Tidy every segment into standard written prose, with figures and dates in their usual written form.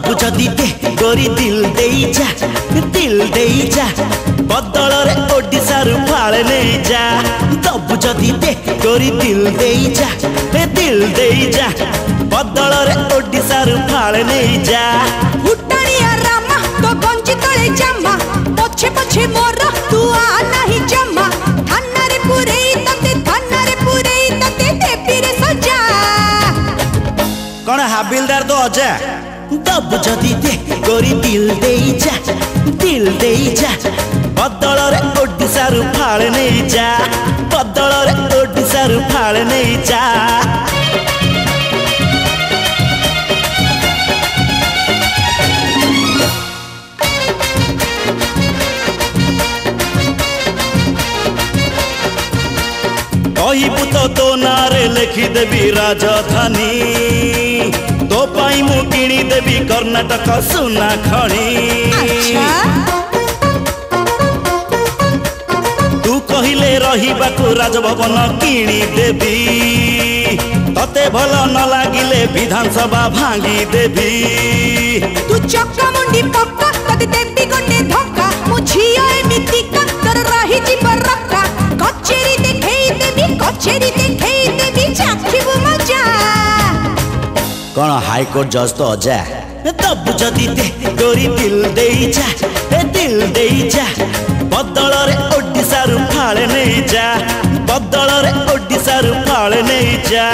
दबु जदि दे गोरी दिल देई जा बदल रे ओडिशा रु फाले नहीं जा दबु जदि दे गोरी दिल देई जा बदल रे ओडिशा रु फाले नहीं जा उटानिया रामा तो गंजी तले जामा पछे पछे मोर तू आ नहीं जमा थाना रे पुरे तते देबी रे सजा कौन हाबिलदार तो अजा दबु जदि दे गोरी दिल देई जा बदल रे ओडिशा रु फाले नहीं जा बदल रे ओडिशा रु फाले नहीं जा कहबू तो नारे लिखिदेवी राजधानी तो पाई मु किणी देवी कर्णाटक सुना खणी तू कहले रहिबाकू राजभवन किणी देवी तते भल न लागिले विधानसभा भांगी देवी तू चक्का मुंडी पक्का तते देवी गोटे धक्का मु झियो एमिति का तर रही जी बरक्का कचेरी देखेई देवी चाखिबु मजा कौन हाईकोर्ट जज तो अजा दबु जदि दे गोरी दिल देई जा बदल रे ओडिशा रु फाले नहीं जा बदल रे ओडिशा रु फाले नहीं जा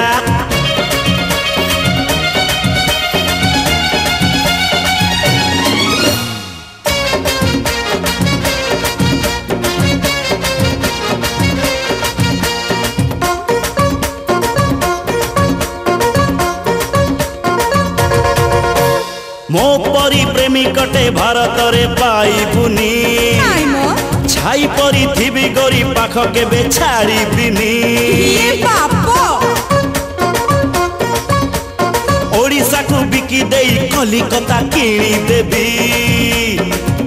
मो परी प्रेमिकटे भारत रे पाइबुनी छाई परी थिबी गोरी पाख केबे छाड़ी बिनी ये बापो ओडिशा को बिकी देई कलिकता किणी देवी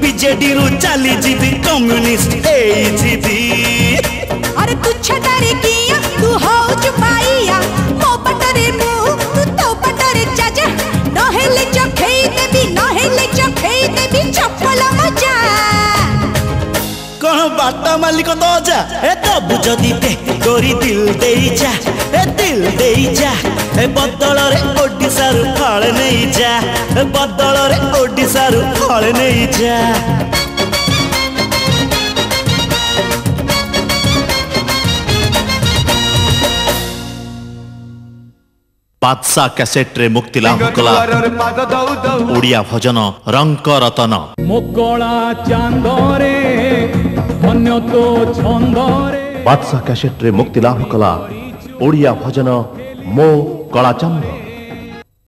बीजेडी रु चली जीवी कम्युनिस्ट एई जीवी अरे तुच्छतारे किया तू हो चुपाइया मो पटरे मु तू तो पटरे चाचा नहेले चखेई देवी चप्पल मजा कौन बाटा मालिक तो जा ए दबु जदि दे गोरी दिल देई जा ए बदल रे ओडिशा रु फाले नहीं जा ए बदल रे ओडिशा रु फाले नहीं जा बादशाह कैसेट रे मुक्ति लाभ कला ओडिया भजन रंक रतन मोकला चांदरे धन्य तो छंदरे बादशाह कैसेट रे मुक्ति लाभ कला ओडिया भजन मो कला चंद।